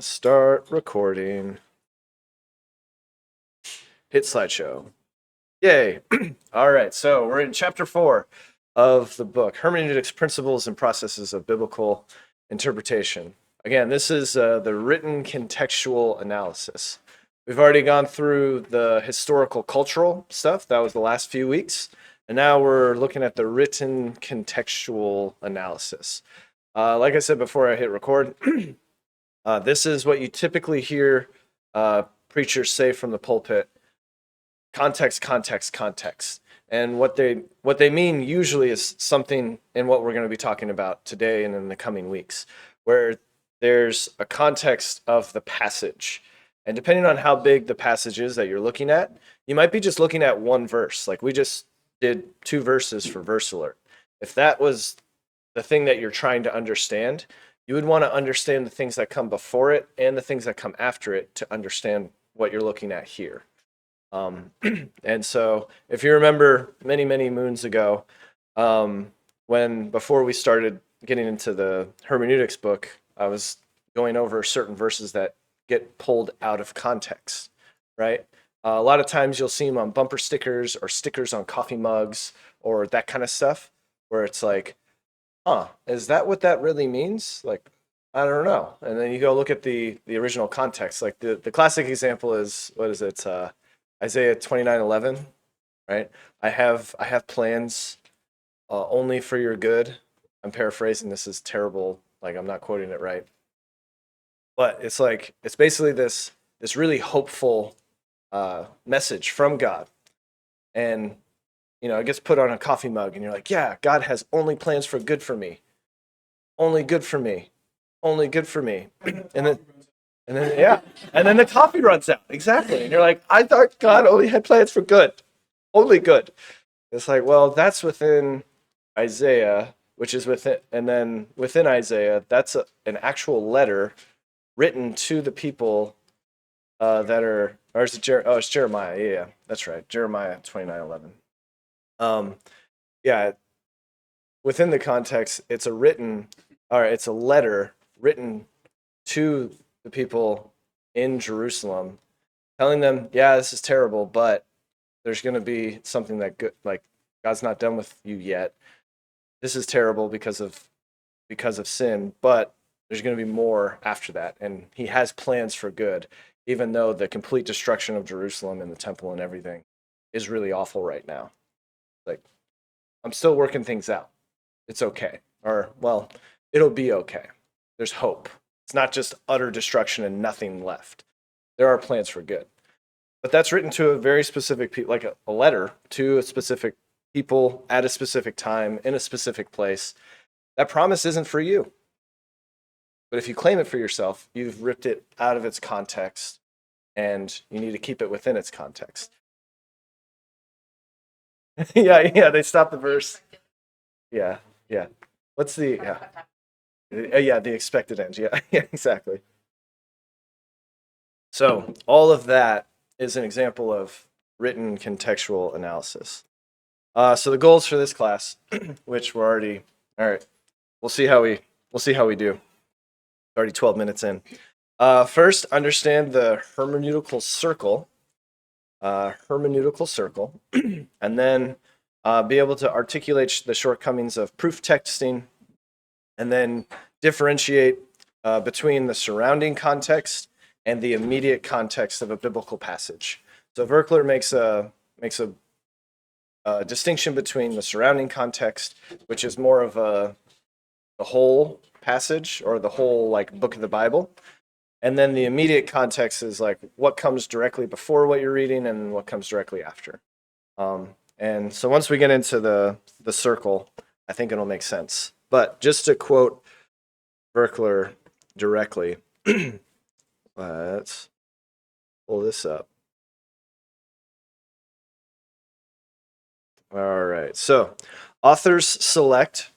Start recording. Hit slideshow. Yay. All right, so we're in chapter 4 of the book, Hermeneutics, Principles and Processes of Biblical Interpretation. Again, this is the written contextual analysis. We've already gone through the historical cultural stuff. That was the last few weeks. And now we're looking at the written contextual analysis. Like I said before I hit record, this is what you typically hear preachers say from the pulpit: context, context, context. And what they mean usually is something in what we're going to be talking about today and in the coming weeks, where there's a context of the passage. And depending on how big the passage is that you're looking at, you might be just looking at one verse. Like we just did 2 verses for Verse Alert. If that was the thing that you're trying to understand, you would want to understand the things that come before it and the things that come after it to understand what you're looking at here. And so if you remember many, many moons ago, before we started getting into the hermeneutics book, I was going over certain verses that get pulled out of context, right? A lot of times you'll see them on bumper stickers or stickers on coffee mugs or that kind of stuff, where it's like, is that what that really means? Like, I don't know. And then you go look at the original context. Like the classic example is, what is it? Isaiah 29:11, right? I have plans only for your good. I'm paraphrasing. This is terrible. Like, I'm not quoting it right. But it's like, it's basically this really hopeful message from God. And, it gets put on a coffee mug and you're like, yeah, God has only plans for good for me. Only good for me. Only good for me. And then the coffee runs out. Exactly. And you're like, I thought God only had plans for good. Only good. It's like, well, that's within Isaiah, which is within, and then within Isaiah, that's an actual letter written to the people that are, or is it it's Jeremiah. Yeah, that's right. Jeremiah 29:11. Yeah, within the context, it's a letter written to the people in Jerusalem, telling them, yeah, this is terrible, but there's going to be something that good, like God's not done with you yet. This is terrible because of sin, but there's going to be more after that, and he has plans for good, even though the complete destruction of Jerusalem and the temple and everything is really awful right now. Like, I'm still working things out. It's okay. Or, well, it'll be okay. There's hope. It's not just utter destruction and nothing left. There are plans for good. But that's written to a very specific people, like a letter to a specific people at a specific time in a specific place. That promise isn't for you. But if you claim it for yourself, you've ripped it out of its context, and you need to keep it within its context. yeah, they stopped the verse. Yeah. What's the the expected end. Yeah, exactly. So all of that is an example of written contextual analysis. So the goals for this class, which we're already, all right, we'll see how we do. Already 12 minutes in. First, understand the hermeneutical circle. Hermeneutical circle, and then be able to articulate the shortcomings of proof texting, and then differentiate between the surrounding context and the immediate context of a biblical passage. So Verkler makes a distinction between the surrounding context, which is more of the whole passage or the whole like book of the Bible, and then the immediate context is like what comes directly before what you're reading and what comes directly after. And so once we get into the circle, I think it'll make sense. But just to quote Verkler directly, let's pull this up. All right. So authors select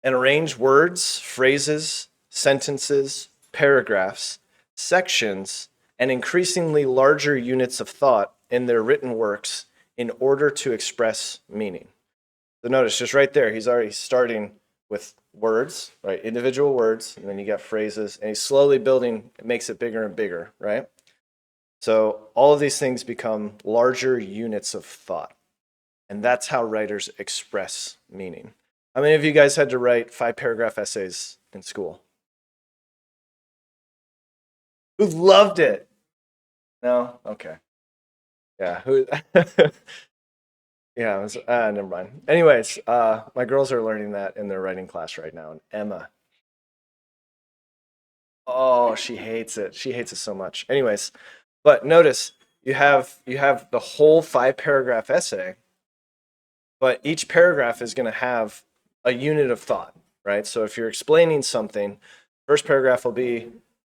and arrange words, phrases, sentences, paragraphs, sections, and increasingly larger units of thought in their written works in order to express meaning. So notice just right there, he's already starting with words, right? Individual words, and then you got phrases, and he's slowly building, it makes it bigger and bigger, right? So all of these things become larger units of thought. And that's how writers express meaning. How many of you guys had to write 5-paragraph essays in school? Who loved it? No? Okay. Yeah. Who? Yeah. It was, never mind. Anyways, my girls are learning that in their writing class right now. And Emma, oh, she hates it. She hates it so much. Anyways, but notice you have the whole 5-paragraph essay, but each paragraph is going to have a unit of thought, right? So if you're explaining something, first paragraph will be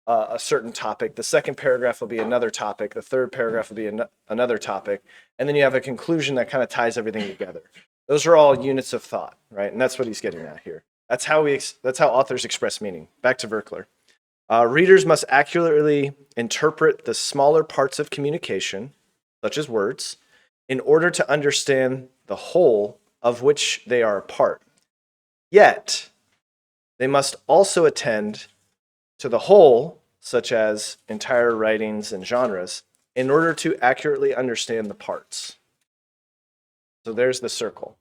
a certain topic, the second paragraph will be another topic, the third paragraph will be another topic, and then you have a conclusion that kind of ties everything together. Those are all units of thought, right? And that's what he's getting at here. That's how authors express meaning. Back to Verkler. Readers must accurately interpret the smaller parts of communication, such as words, in order to understand the whole of which they are a part. Yet, they must also attend to the whole, such as entire writings and genres, in order to accurately understand the parts. So there's the circle.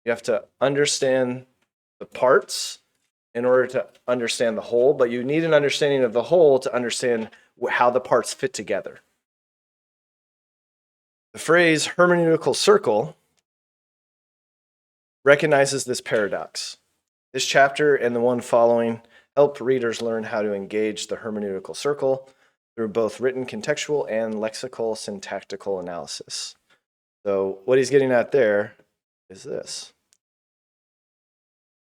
You have to understand the parts in order to understand the whole, but you need an understanding of the whole to understand how the parts fit together. The phrase hermeneutical circle recognizes this paradox. This chapter and the one following help readers learn how to engage the hermeneutical circle through both written contextual and lexical syntactical analysis. So what he's getting at there is this.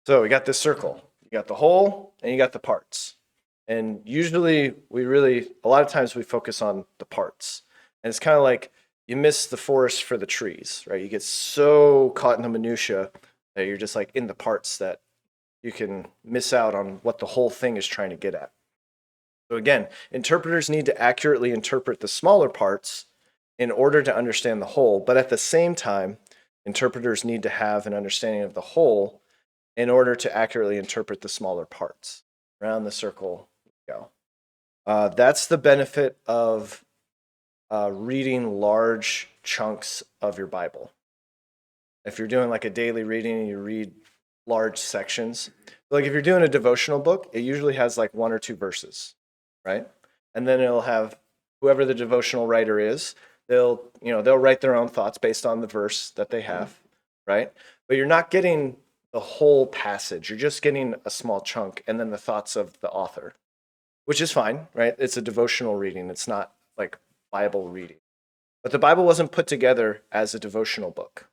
So we got this circle. You got the whole and you got the parts. And usually a lot of times we focus on the parts. And it's kind of like you miss the forest for the trees, right? You get so caught in the minutia that you're just like in the parts that you can miss out on what the whole thing is trying to get at. So again, interpreters need to accurately interpret the smaller parts in order to understand the whole, but at the same time, interpreters need to have an understanding of the whole in order to accurately interpret the smaller parts. Around the circle we go. That's the benefit of reading large chunks of your Bible. If you're doing like a daily reading and you read large sections, like if you're doing a devotional book, it usually has like 1 or 2 verses, right? And then it'll have whoever the devotional writer is, they'll write their own thoughts based on the verse that they have, right? But you're not getting the whole passage. You're just getting a small chunk and then the thoughts of the author, which is fine, right? It's a devotional reading. It's not like Bible reading. But the Bible wasn't put together as a devotional book.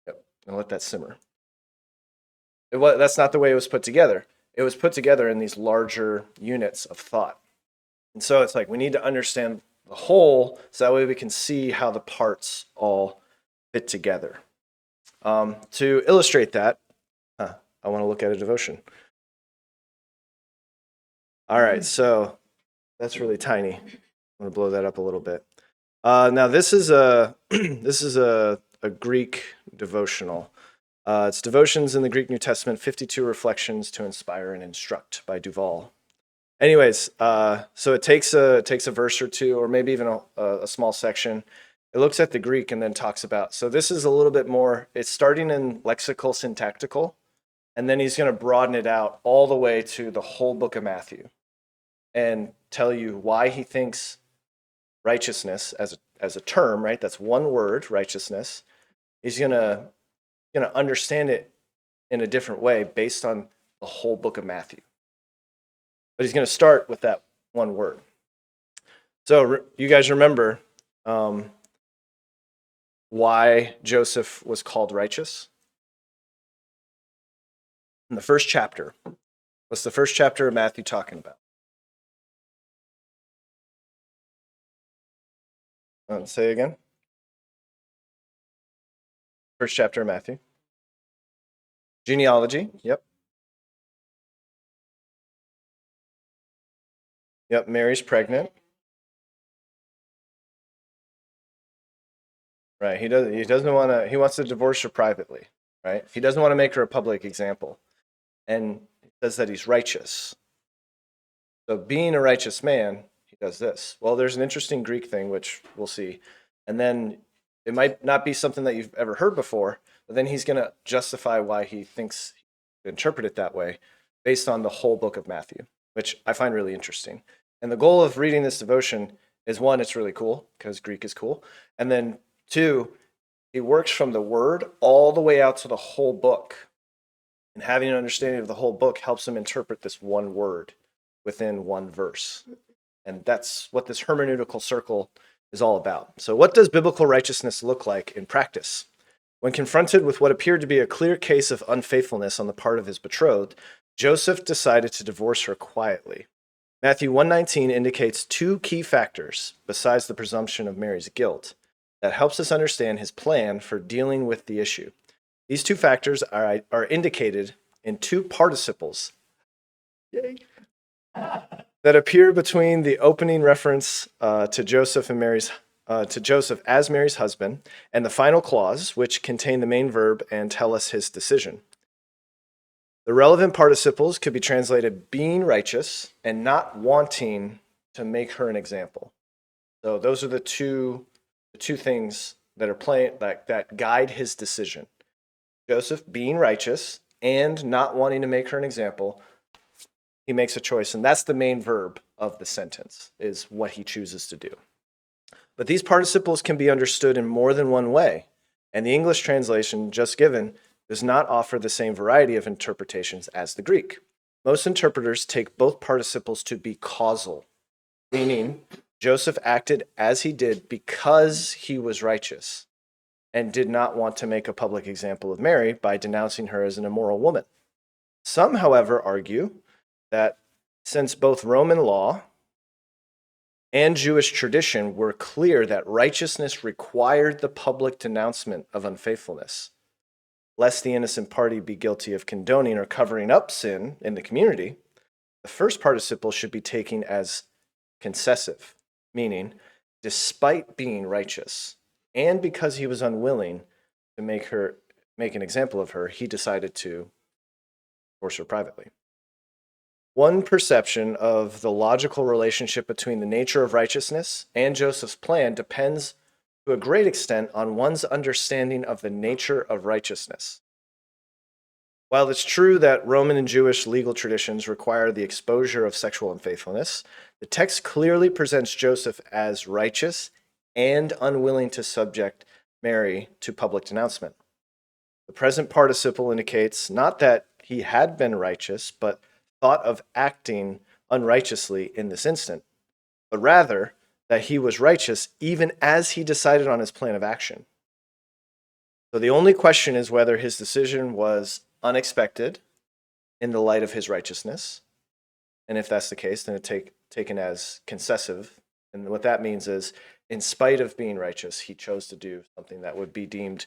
Yep. And let that simmer. That's not the way it was put together. It was put together in these larger units of thought. And so it's like we need to understand the whole so that way we can see how the parts all fit together. To illustrate that, I want to look at a devotion. All right, so that's really tiny. I'm going to blow that up a little bit. Now this is a Greek devotional. It's Devotions in the Greek New Testament, 52 Reflections to Inspire and Instruct by Duval. Anyways, so it takes a verse or two, or maybe even a small section. It looks at the Greek and then talks about. So this is a little bit more. It's starting in lexical syntactical, and then he's going to broaden it out all the way to the whole book of Matthew, and tell you why he thinks righteousness as a term, right? That's one word, righteousness. He's gonna understand it in a different way based on the whole book of Matthew. But he's going to start with that one word. So you guys remember why Joseph was called righteous? In the first chapter. What's the first chapter of Matthew talking about? Say again. First chapter of Matthew. Genealogy. Yep. Yep. Mary's pregnant. right? He doesn't want to. He wants to divorce her privately, right? He doesn't want to make her a public example, and he says that he's righteous. So being a righteous man, he does this. Well, there's an interesting Greek thing which we'll see, and then it might not be something that you've ever heard before, but then he's going to justify why he thinks he interpret it that way based on the whole book of Matthew, which I find really interesting. And the goal of reading this devotion is, one, it's really cool because Greek is cool, and then two, he works from the word all the way out to the whole book. And having an understanding of the whole book helps him interpret this one word within one verse. And that's what this hermeneutical circle is all about. So, what does biblical righteousness look like in practice? When confronted with what appeared to be a clear case of unfaithfulness on the part of his betrothed, Joseph decided to divorce her quietly. Matthew 1:19 indicates two key factors, besides the presumption of Mary's guilt, that helps us understand his plan for dealing with the issue. These two factors are indicated in two participles that appear between the opening reference to Joseph as Mary's husband and the final clause, which contain the main verb and tell us his decision. The relevant participles could be translated being righteous and not wanting to make her an example. So those are the two things that are that guide his decision. Joseph being righteous and not wanting to make her an example. He makes a choice, and that's the main verb of the sentence, is what he chooses to do. But these participles can be understood in more than one way, and the English translation just given does not offer the same variety of interpretations as the Greek. Most interpreters take both participles to be causal, meaning Joseph acted as he did because he was righteous and did not want to make a public example of Mary by denouncing her as an immoral woman. Some, however, argue that since both Roman law and Jewish tradition were clear that righteousness required the public denouncement of unfaithfulness, lest the innocent party be guilty of condoning or covering up sin in the community, the first participle should be taken as concessive, meaning, despite being righteous, and because he was unwilling to make an example of her, he decided to divorce her privately. One perception of the logical relationship between the nature of righteousness and Joseph's plan depends to a great extent on one's understanding of the nature of righteousness. While it's true that Roman and Jewish legal traditions require the exposure of sexual unfaithfulness, the text clearly presents Joseph as righteous and unwilling to subject Mary to public denouncement. The present participle indicates not that he had been righteous, but thought of acting unrighteously in this instant, but rather that he was righteous even as he decided on his plan of action. So the only question is whether his decision was unexpected in the light of his righteousness, and if that's the case, then it's taken as concessive. And what that means is, in spite of being righteous, he chose to do something that would be deemed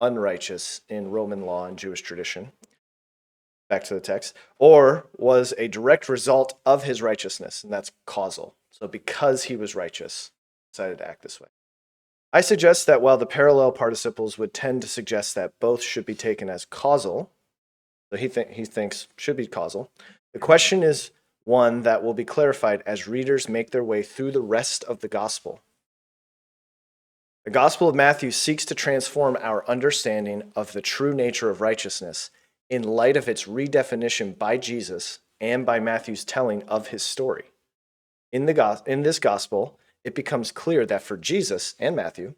unrighteous in Roman law and Jewish tradition. Back to the text. Or was a direct result of his righteousness, and that's causal. So because he was righteous, he decided to act this way. I suggest that while the parallel participles would tend to suggest that both should be taken as causal, so he thinks should be causal, the question is one that will be clarified as readers make their way through the rest of the gospel. The Gospel of Matthew seeks to transform our understanding of the true nature of righteousness in light of its redefinition by Jesus and by Matthew's telling of his story. In this gospel, it becomes clear that for Jesus and Matthew,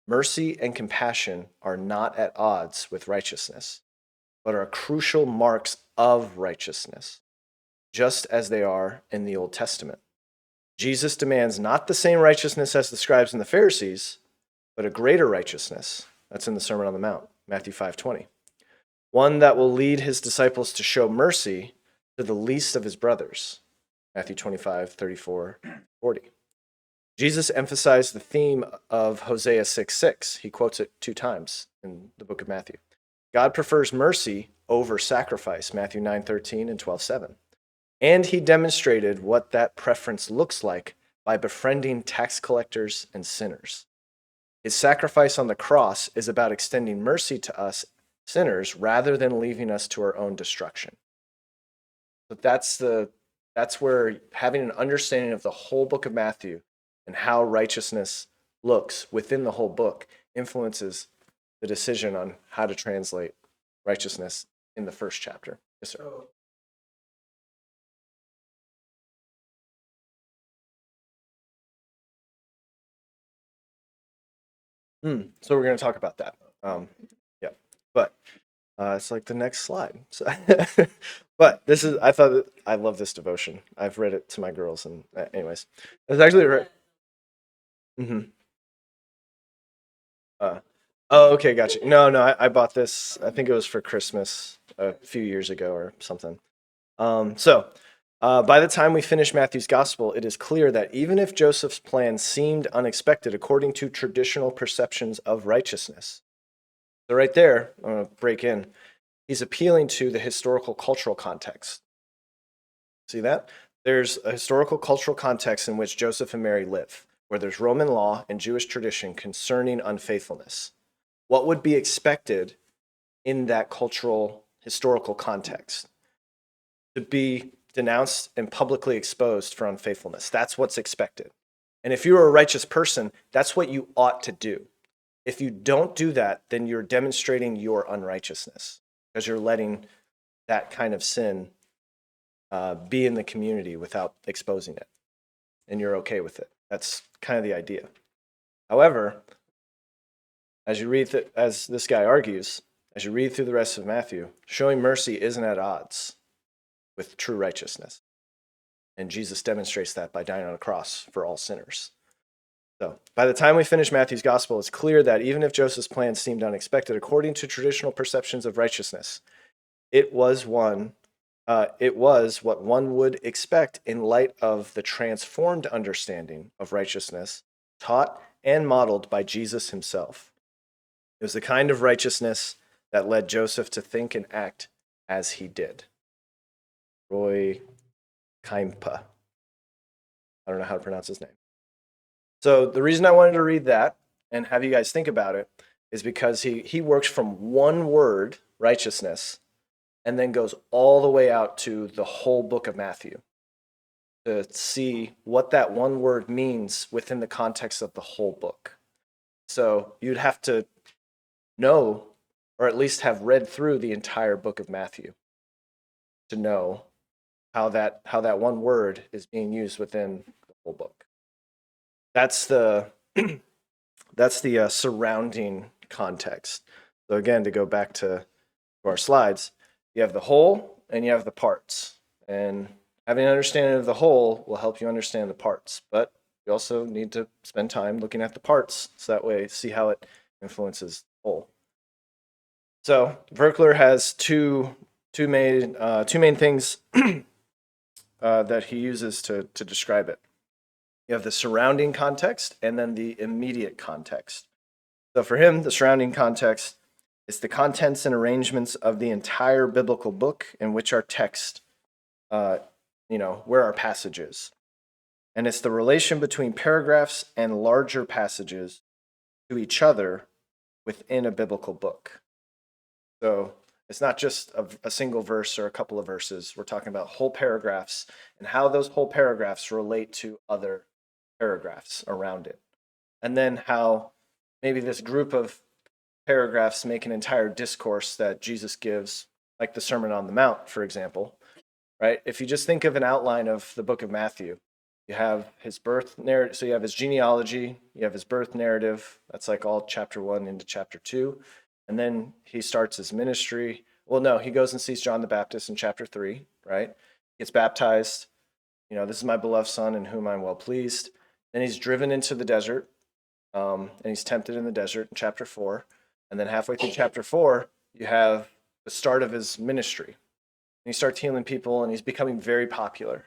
mercy and compassion are not at odds with righteousness, but are crucial marks of righteousness, just as they are in the Old Testament. Jesus demands not the same righteousness as the scribes and the Pharisees, but a greater righteousness. That's in the Sermon on the Mount, Matthew 5:20. One that will lead his disciples to show mercy to the least of his brothers, Matthew 25:34, 40. Jesus emphasized the theme of Hosea 6:6. He quotes it 2 times in the book of Matthew. God prefers mercy over sacrifice, Matthew 9:13 and 12:7. And he demonstrated what that preference looks like by befriending tax collectors and sinners. His sacrifice on the cross is about extending mercy to us sinners rather than leaving us to our own destruction. But that's where having an understanding of the whole book of Matthew and how righteousness looks within the whole book influences the decision on how to translate righteousness in the first chapter. Yes, sir. So we're going to talk about that. Yeah, but it's like the next slide. So, but this is, I love this devotion. I've read it to my girls, and anyways, it's actually right. Mm-hmm. Uh, oh, okay, gotcha. No, I bought this. I think it was for Christmas a few years ago or something. By the time we finish Matthew's gospel, it is clear that even if Joseph's plan seemed unexpected according to traditional perceptions of righteousness, so right there, I'm going to break in. He's appealing to the historical cultural context. See that? There's a historical cultural context in which Joseph and Mary live, where there's Roman law and Jewish tradition concerning unfaithfulness. What would be expected in that cultural historical context? To be denounced and publicly exposed for unfaithfulness. That's what's expected. And if you're a righteous person, that's what you ought to do. If you don't do that, then you're demonstrating your unrighteousness because you're letting that kind of sin be in the community without exposing it. And you're okay with it. That's kind of the idea. However, as you read, as this guy argues, as you read through the rest of Matthew, showing mercy isn't at odds with true righteousness. And Jesus demonstrates that by dying on a cross for all sinners. So, by the time we finish Matthew's gospel, it's clear that even if Joseph's plan seemed unexpected, according to traditional perceptions of righteousness, it was what one would expect in light of the transformed understanding of righteousness taught and modeled by Jesus himself. It was the kind of righteousness that led Joseph to think and act as he did. Roy Kaimpa. I don't know how to pronounce his name. So the reason I wanted to read that and have you guys think about it is because he works from one word, righteousness, and then goes all the way out to the whole book of Matthew to see what that one word means within the context of the whole book. So you'd have to know, or at least have read through the entire book of Matthew to know how that one word is being used within the whole book. That's the surrounding context. So again, to go back to our slides, you have the whole and you have the parts. And having an understanding of the whole will help you understand the parts. But you also need to spend time looking at the parts so that way see how it influences the whole. So Verkler has two main things that he uses to describe it. You have the surrounding context and then the immediate context. So for him, the surrounding context is the contents and arrangements of the entire biblical book in which our text, where our passage is. And it's the relation between paragraphs and larger passages to each other within a biblical book. So it's not just a single verse or a couple of verses. We're talking about whole paragraphs and how those whole paragraphs relate to other paragraphs around it. And then how maybe this group of paragraphs make an entire discourse that Jesus gives, like the Sermon on the Mount, for example, right? If you just think of an outline of the book of Matthew, you have his birth narrative, so you have his genealogy, you have his birth narrative, that's like all chapter 1 into chapter 2, and then he starts his ministry. Well, no, he goes and sees John the Baptist in chapter 3, right? Gets baptized, this is my beloved son in whom I'm well pleased. Then he's driven into the desert, and he's tempted in the desert in chapter 4. And then halfway through chapter 4, you have the start of his ministry. And he starts healing people, and he's becoming very popular.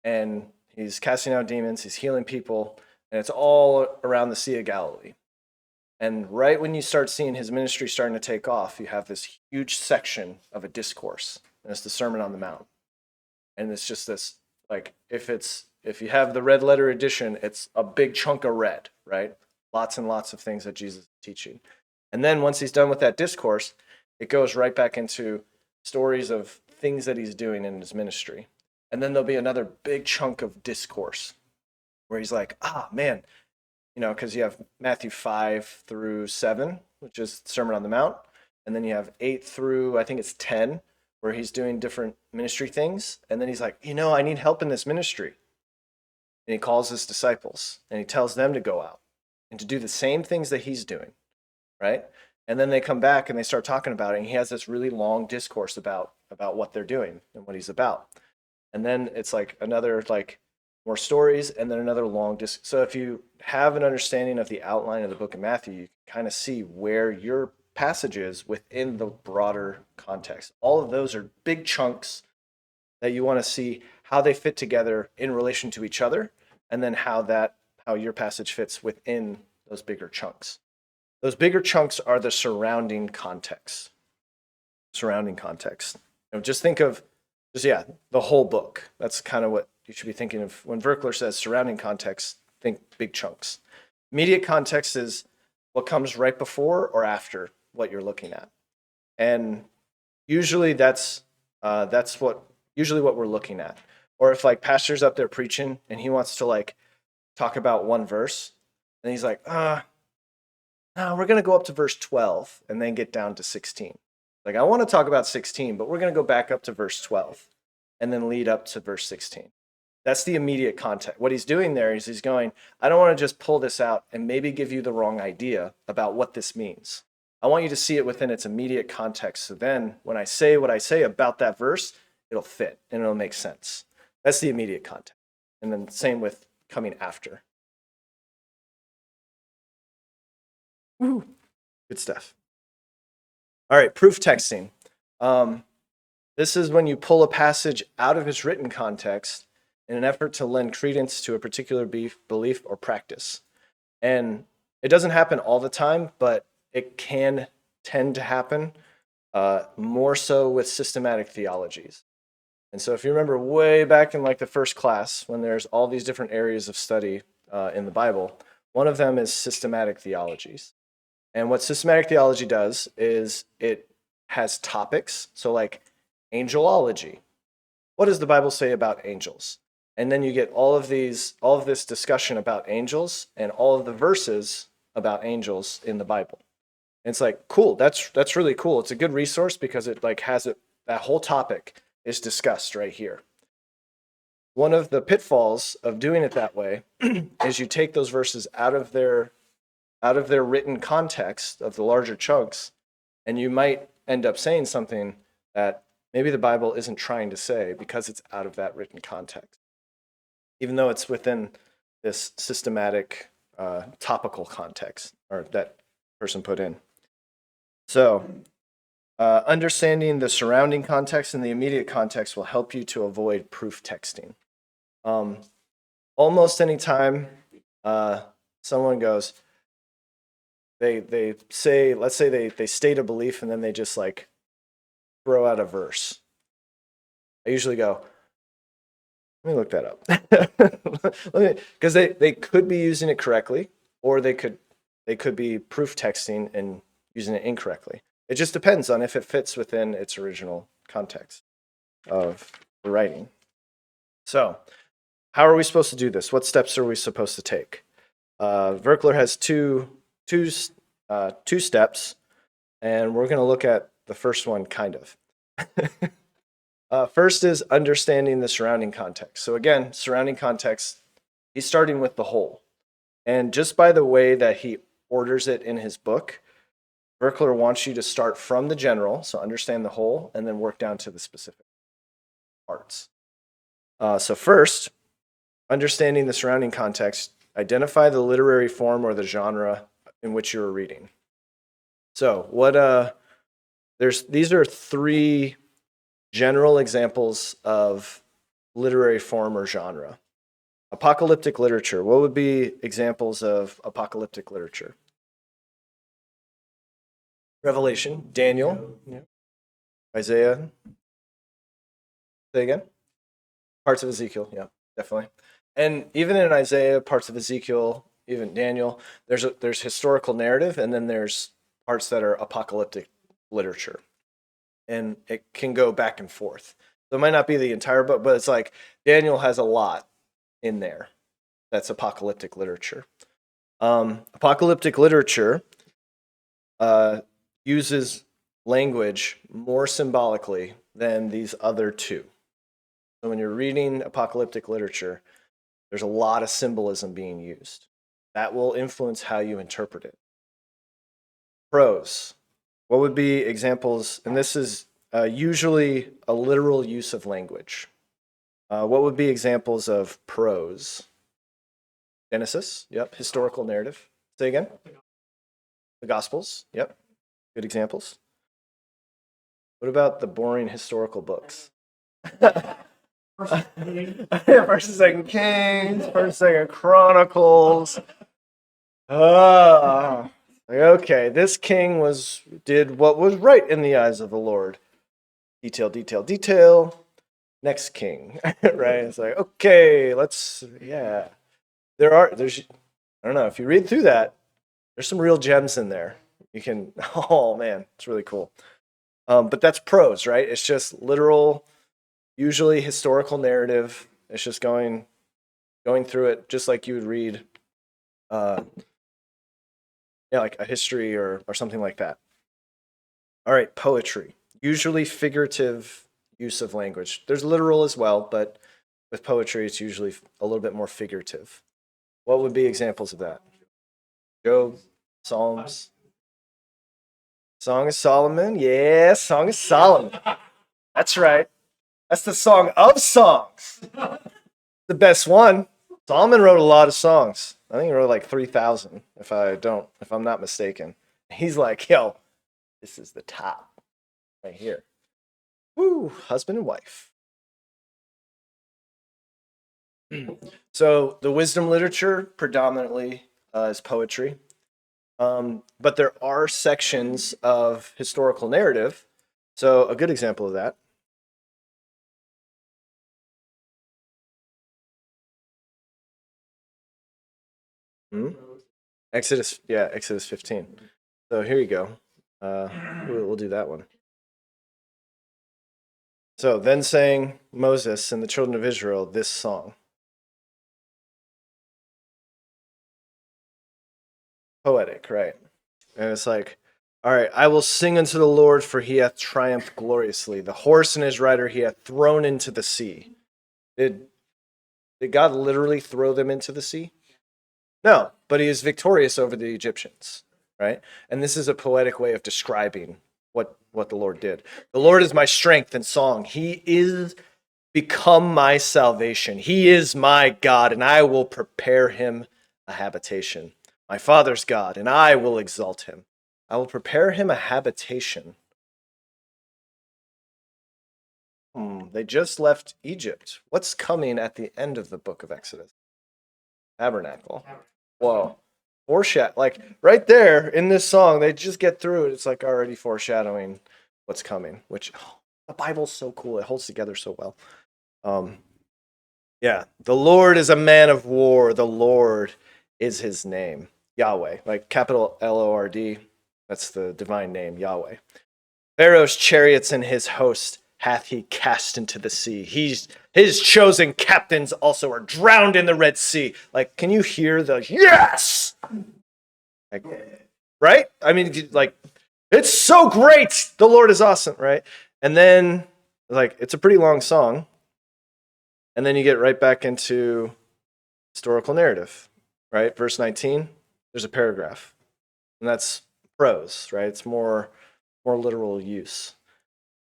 And he's casting out demons, he's healing people, and it's all around the Sea of Galilee. And right when you start seeing his ministry starting to take off, you have this huge section of a discourse, and it's the Sermon on the Mount. And it's just this, like, if you have the red letter edition, it's a big chunk of red, right? lots and lots of things that Jesus is teaching. And then once he's done with that discourse, it goes right back into stories of things that he's doing in his ministry. And then there'll be another big chunk of discourse where he's like, man, because you have Matthew 5 through 7, which is Sermon on the Mount. And then you have 8 through, I think it's 10, where he's doing different ministry things. And then he's like, I need help in this ministry. And he calls his disciples and he tells them to go out and to do the same things that he's doing, right? And then they come back and they start talking about it. And he has this really long discourse about what they're doing and what he's about. And then it's like another, like, more stories, and then another long So if you have an understanding of the outline of the book of Matthew, you can kind of see where your passage is within the broader context. All of those are big chunks that you want to see how they fit together in relation to each other, and then how your passage fits within those bigger chunks. Those bigger chunks are the surrounding context. Just think of the whole book. That's kind of what you should be thinking of. When Verkler says surrounding context, think big chunks. Immediate context is what comes right before or after what you're looking at. And usually that's what we're looking at. Or if like pastor's up there preaching and he wants to like talk about one verse, and he's like, no, we're going to go up to verse 12 and then get down to 16. Like, I want to talk about 16, but we're going to go back up to verse 12 and then lead up to verse 16. That's the immediate context. What he's doing there is he's going, I don't want to just pull this out and maybe give you the wrong idea about what this means. I want you to see it within its immediate context. So then when I say what I say about that verse, it'll fit and it'll make sense. That's the immediate context. And then same with coming after. Woo. Good stuff. All right, proof texting. This is when you pull a passage out of its written context in an effort to lend credence to a particular belief or practice. And it doesn't happen all the time, but it can tend to happen more so with systematic theologies. And so if you remember way back in like the first class, when there's all these different areas of study in the Bible, one of them is systematic theologies. And what systematic theology does is it has topics. So like angelology. What does the Bible say about angels? And then you get all of this discussion about angels and all of the verses about angels in the Bible. And it's like, cool, that's really cool. It's a good resource because it like has it, that whole topic is discussed right here. One of the pitfalls of doing it that way is you take those verses out of their written context of the larger chunks, and you might end up saying something that maybe the Bible isn't trying to say because it's out of that written context, even though it's within this systematic topical context or that person put in. So understanding the surrounding context and the immediate context will help you to avoid proof texting. Almost any time someone goes, they say, let's say they state a belief and then they just like throw out a verse. I usually go, let me look that up. Because they could be using it correctly, or they could be proof texting and using it incorrectly. It just depends on if it fits within its original context of the writing. So, how are we supposed to do this? What steps are we supposed to take? Verkler has two steps, and we're going to look at the first one kind of. First is understanding the surrounding context. So again, surrounding context, he's starting with the whole. And just by the way that he orders it in his book, Verkler wants you to start from the general, so understand the whole, and then work down to the specific parts. So first, understanding the surrounding context, identify the literary form or the genre in which you're reading. So these are three general examples of literary form or genre. Apocalyptic literature. What would be examples of apocalyptic literature? Revelation, Daniel, Isaiah. Say again? Parts of Ezekiel, yeah, definitely. And even in Isaiah, parts of Ezekiel, even Daniel. There's historical narrative, and then there's parts that are apocalyptic literature, and it can go back and forth. So it might not be the entire book, but it's like Daniel has a lot in there that's apocalyptic literature. Apocalyptic literature uses language more symbolically than these other two. So when you're reading apocalyptic literature, there's a lot of symbolism being used. That will influence how you interpret it. Prose. What would be examples? And this is usually a literal use of language. What would be examples of prose? Genesis, yep. Historical narrative. Say again. The Gospels, yep. Good examples. What about the boring historical books? First and Second Kings, First and Second Chronicles. Okay, this king did what was right in the eyes of the Lord. Detail, detail, detail. Next king, right? It's like, okay, yeah. There's, I don't know, if you read through that, there's some real gems in there. You can, oh man, it's really cool. But that's prose, right? It's just literal, usually historical narrative. It's just going through it just like you would read, like a history or something like that. All right, poetry. Usually figurative use of language. There's literal as well, but with poetry, it's usually a little bit more figurative. What would be examples of that? Job, Psalms. Song of Solomon. Yeah, Song of Solomon. That's right. That's the Song of Songs. The best one. Solomon wrote a lot of songs. I think he wrote like 3,000, if I'm not mistaken. He's like, yo, this is the top right here. Woo, husband and wife. So the wisdom literature predominantly is poetry. But there are sections of historical narrative. So a good example of that. Exodus 15. So here you go. We'll do that one. So then sang Moses and the children of Israel this song. Poetic, right? And it's like, all right, I will sing unto the Lord, for he hath triumphed gloriously. The horse and his rider he hath thrown into the sea. Did God literally throw them into the sea? No, but he is victorious over the Egyptians, right? And this is a poetic way of describing what the Lord did. The Lord is my strength and song. He is become my salvation. He is my God, and I will prepare him a habitation. My father's God, and I will exalt him. I will prepare him a habitation. They just left Egypt. What's coming at the end of the book of Exodus? Tabernacle. Whoa. Foreshadow, like right there in this song, they just get through it. It's like already foreshadowing what's coming, which the Bible's so cool. It holds together so well. Yeah, the Lord is a man of war. The Lord is his name. Yahweh, like capital Lord. That's the divine name, Yahweh. Pharaoh's chariots and his host hath he cast into the sea. His chosen captains also are drowned in the Red Sea. Like, can you hear the yes? Like, right? I mean, like, it's so great. The Lord is awesome, right? And then, like, it's a pretty long song. And then you get right back into historical narrative, right? Verse 19, there's a paragraph. And that's prose, right? It's more literal use.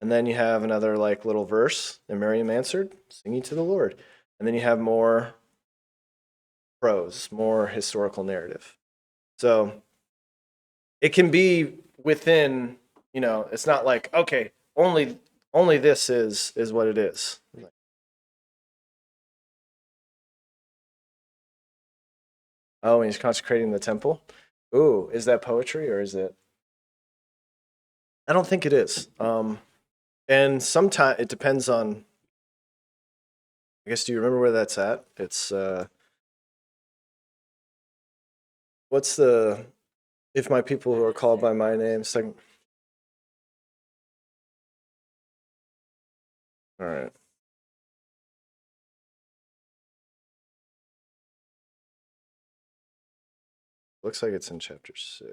And then you have another like little verse, and Miriam answered, singing to the Lord. And then you have more prose, more historical narrative. So it can be within, it's not like, okay, only this is what it is. Oh, and he's consecrating the temple. Ooh, is that poetry or is it? I don't think it is. And sometimes it depends on. I guess, do you remember where that's at? It's What's the if my people who are called by my name? Second. All right. Looks like it's in chapter 6.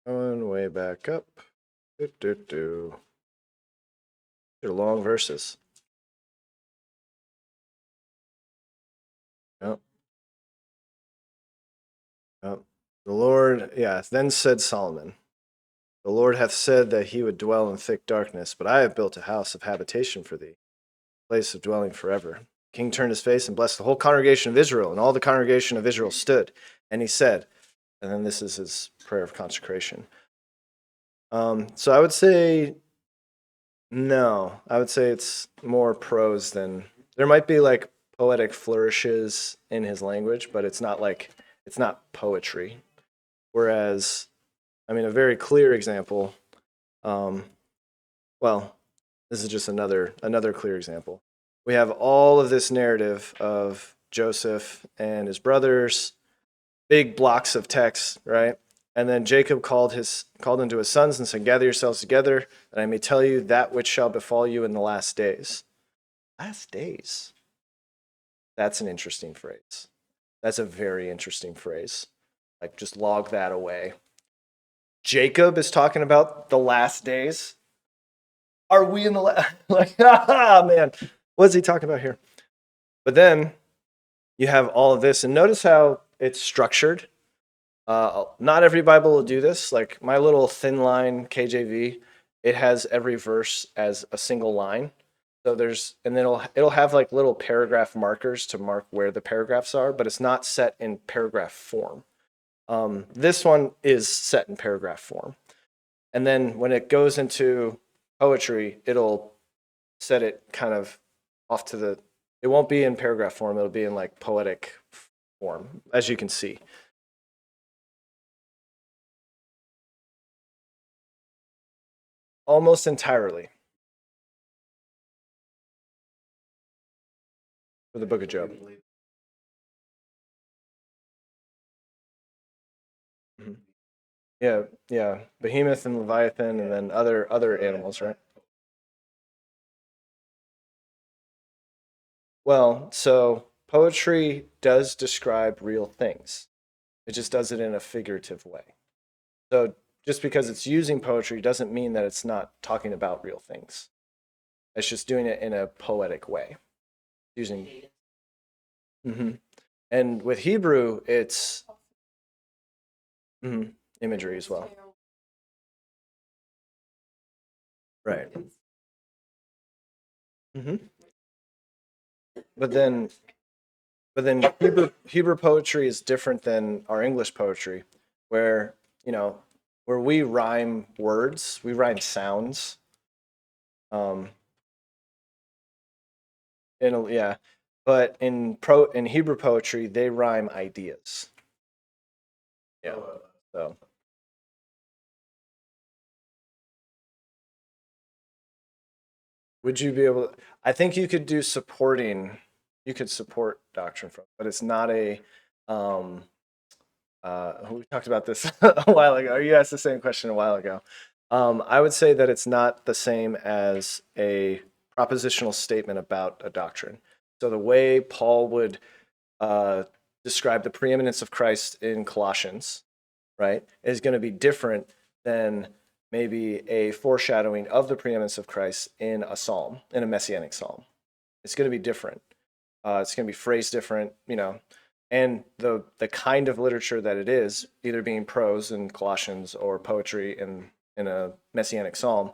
Going way back up. They're long verses. Yep. Yep. The Lord, yeah, then said Solomon, the Lord hath said that he would dwell in thick darkness, but I have built a house of habitation for thee, a place of dwelling forever. The king turned his face and blessed the whole congregation of Israel, and all the congregation of Israel stood. And he said, and then this is his prayer of consecration. So I would say no. I would say it's more prose than there might be like poetic flourishes in his language, but it's not poetry. Whereas, I mean, a very clear example. Um, well, this is just another clear example. We have all of this narrative of Joseph and his brothers, big blocks of text, right? And then Jacob called unto his sons and said, gather yourselves together, that I may tell you that which shall befall you in the last days. Last days. That's an interesting phrase. That's a very interesting phrase. Like, just log that away. Jacob is talking about the last days. Are we in the like, ah, man, what's he talking about here? But then you have all of this, and notice how it's structured. Not every Bible will do this. Like my little thin line KJV, it has every verse as a single line. So and then it'll have like little paragraph markers to mark where the paragraphs are, but it's not set in paragraph form. This one is set in paragraph form. And then when it goes into poetry, it'll set it kind of off to the, it won't be in paragraph form, it'll be in like poetic form, as you can see. Almost entirely for the book of Job. Mhm. Yeah, yeah. Behemoth and Leviathan and then other animals, right? Well, so poetry does describe real things. It just does it in a figurative way. So just because it's using poetry doesn't mean that it's not talking about real things. It's just doing it in a poetic way. Using Mhm. And with Hebrew, it's imagery as well. Right. hmm But then Hebrew poetry is different than our English poetry, where you know where we rhyme words, we rhyme sounds. Um, yeah, but in Hebrew poetry, they rhyme ideas. Yeah. So would you be able? I think you could do supporting. You could support doctrine from, but it's not a. Um, we talked about this a while ago. You asked the same question a while ago. I would say that it's not the same as a propositional statement about a doctrine. So the way Paul would uh, describe the preeminence of Christ in Colossians, right, is going to be different than maybe a foreshadowing of the preeminence of Christ in a psalm, in a messianic psalm. It's going to be different. It's going to be phrased different, and the kind of literature that it is, either being prose in Colossians or poetry in a messianic psalm,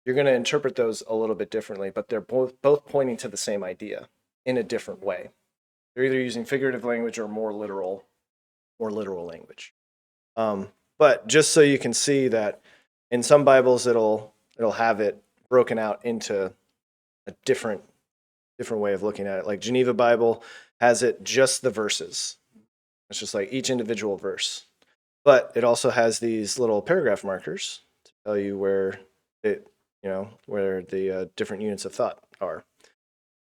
you're going to interpret those a little bit differently, but they're both pointing to the same idea in a different way. They're either using figurative language or more literal language. But just so you can see that in some Bibles it'll have it broken out into a different way of looking at it. Like Geneva Bible has it just the verses. It's just like each individual verse. But it also has these little paragraph markers to tell you where where the different units of thought are.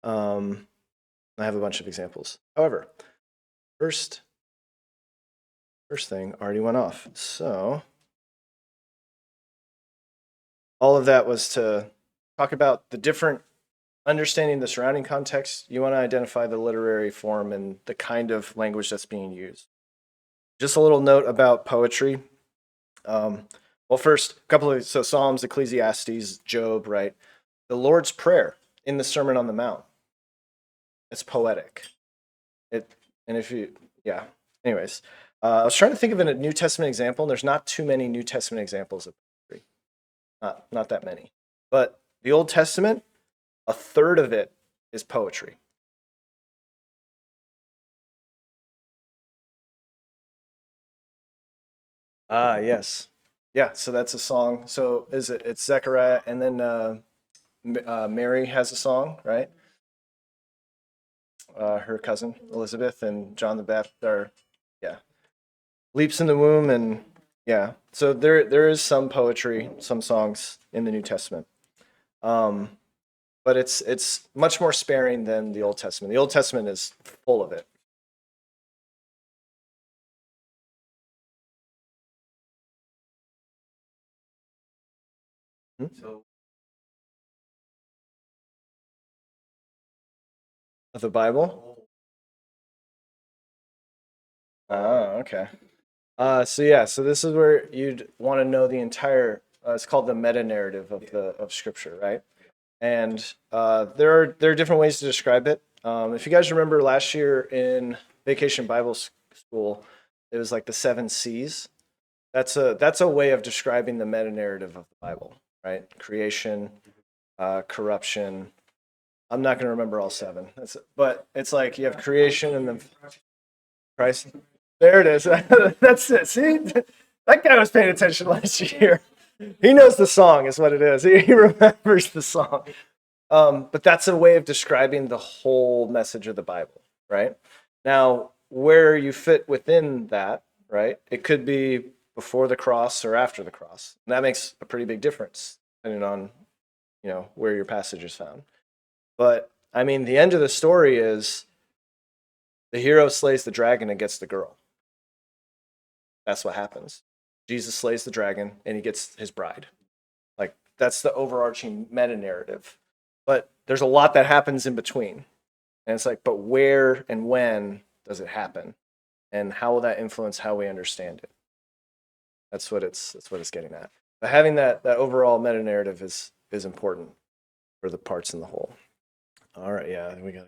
I have a bunch of examples. However, first thing already went off. So all of that was to talk about the different understanding the surrounding context. You want to identify the literary form and the kind of language that's being used. Just a little note about poetry. Well, first, a couple of Psalms, Ecclesiastes, Job, right? The Lord's Prayer in the Sermon on the Mount. It's poetic. Yeah. Anyways, I was trying to think of a New Testament example, and there's not too many New Testament examples of poetry. Not that many. But the Old Testament, a third of it is poetry. Yes. Yeah, so that's a song. So it's Zechariah, and then Mary has a song, right? Her cousin Elizabeth and John the Baptist are, yeah, leaps in the womb, and yeah. So there is some poetry, some songs in the New Testament, but it's much more sparing than the Old Testament. The Old Testament is full of it. So of the Bible. Oh, okay. So yeah, so this is where you'd want to know the entire. It's called the meta narrative of Scripture, right? And there are different ways to describe it. If you guys remember last year in Vacation Bible School, it was like the seven C's. That's a way of describing the meta narrative of the Bible, right? Creation, corruption. I'm not going to remember all seven. But it's like you have creation and then Christ. There it is. That's it. See, that guy was paying attention last year. He knows the song, is what it is. He remembers the song. But that's a way of describing the whole message of the Bible, right? Now, where you fit within that, right? It could be before the cross or after the cross. And that makes a pretty big difference depending on, where your passage is found. But I mean, the end of the story is the hero slays the dragon and gets the girl. That's what happens. Jesus slays the dragon and he gets his bride. Like that's the overarching meta narrative. But there's a lot that happens in between. And it's like, but where and when does it happen? And how will that influence how we understand it? That's what it's getting at. But having that overall meta narrative is important for the parts in the whole. All right, yeah, we got